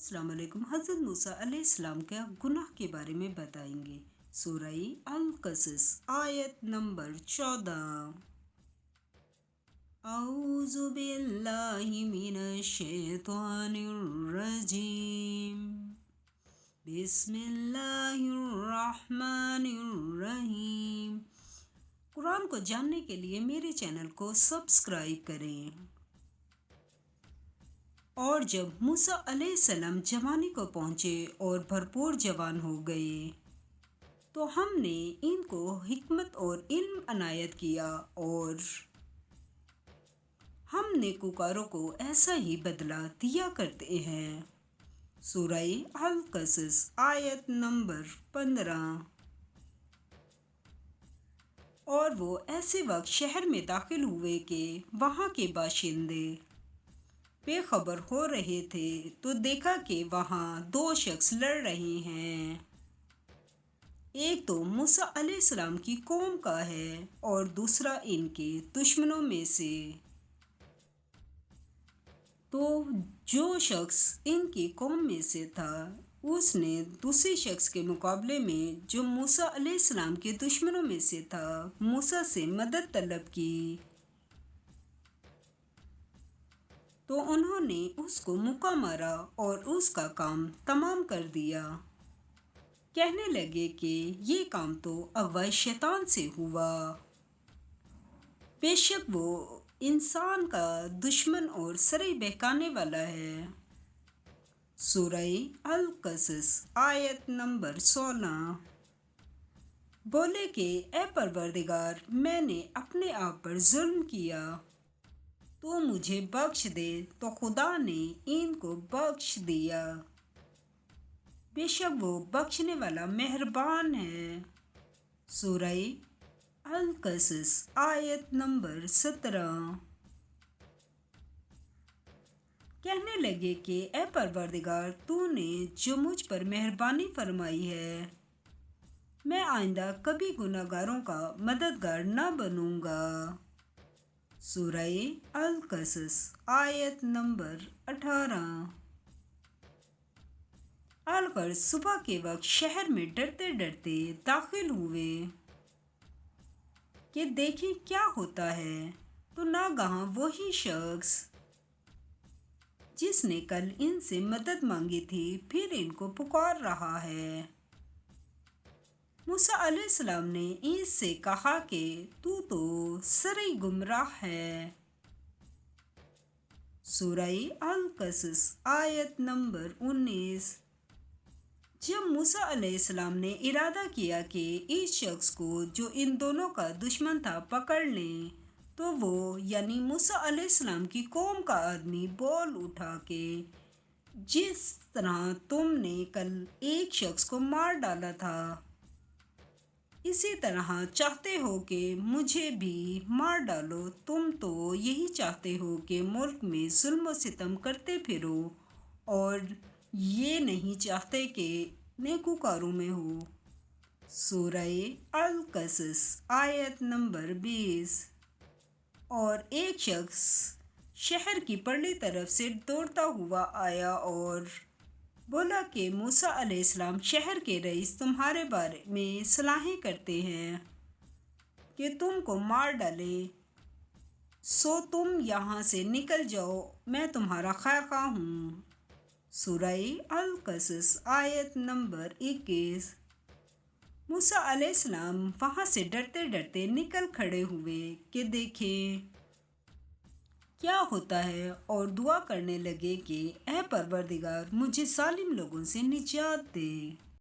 अस्सलाम वालेकुम। हज़रत मूसा अलैहिस्सलाम के गुनाह के बारे में बताएंगे। सूरह अल-कसस आयत नंबर 14। औज़ु बिल्लाहि मिनश शैतानिर रजीम। बिस्मिल्लाहिर रहमानिर रहीम। कुरान को जानने के लिए मेरे चैनल को सब्सक्राइब करें। और जब मूसा अलैहिस्सलाम जवानी को पहुँचे और भरपूर जवान हो गए तो हमने इनको हिकमत और इल्म अनायत किया और हम नेकूकारों को ऐसा ही बदला दिया करते हैं। सूरह अल-कसस आयत नंबर 15। और वो ऐसे वक्त शहर में दाखिल हुए कि वहाँ के बाशिंदे बेखबर हो रहे थे तो देखा कि वहाँ दो शख्स लड़ रहे हैं। एक तो मूसा अलैहिस्सलाम की कौम का है और दूसरा इनके दुश्मनों में से। तो जो शख्स इनकी कौम में से था उसने दूसरे शख्स के मुकाबले में जो मूसा अलैहिस्सलाम के दुश्मनों में से था मूसा से मदद तलब की। तो उन्होंने उसको मुक्का मारा और उसका काम तमाम कर दिया। कहने लगे कि ये काम तो अगवाई शैतान से हुआ। बेशक वो इंसान का दुश्मन और सरे बहकाने वाला है। सूरह अल-कसस आयत नंबर 16। बोले कि ए परवरदिगार, मैंने अपने आप पर जुल्म किया तो मुझे बख्श दे। तो खुदा ने इनको बख्श दिया। बेशक वो बख्शने वाला मेहरबान है। सूरह अल-कसस आयत नंबर 17। कहने लगे कि ए परवरदिगार, तूने जो मुझ पर मेहरबानी फरमाई है मैं आइंदा कभी गुनाहगारों का मददगार न बनूंगा। सूरह अल-कसस आयत नंबर 18। अलगर सुबह के वक्त शहर में डरते डरते दाखिल हुए कि देखें क्या होता है तो नागहां वही शख्स जिसने कल इनसे मदद मांगी थी फिर इनको पुकार रहा है। मूसा अलैहिस्सलाम ने इससे कहा कि तू तो सरे गुमराह है। सूरह अल-कसस आयत नंबर 19। जब मूसा अलैहिस्सलाम ने इरादा किया कि इस शख्स को जो इन दोनों का दुश्मन था पकड़ लें तो वो यानी मूसा अलैहिस्सलाम की कौम का आदमी बोल उठा कि जिस तरह तुमने कल एक शख्स को मार डाला था इसी तरह चाहते हो कि मुझे भी मार डालो। तुम तो यही चाहते हो कि मुल्क में जुल्म व सितम करते फिरो और ये नहीं चाहते कि नेकूकारों में हो। सूरह अल-कसस आयत नंबर 20। और एक शख्स शहर की परली तरफ से दौड़ता हुआ आया और बोला कि मूसा अलैहिस्सलाम शहर के रईस तुम्हारे बारे में सलाहें करते हैं कि तुमको मार डाले, सो तुम यहाँ से निकल जाओ, मैं तुम्हारा खैरख्वाह हूँ। सूरह अल-कसस आयत नंबर 21। मूसा अलैहिस्सलाम वहाँ से डरते डरते निकल खड़े हुए कि देखें क्या होता है और दुआ करने लगे कि ए परवरदिगार, मुझे जालिम लोगों से निजात दे।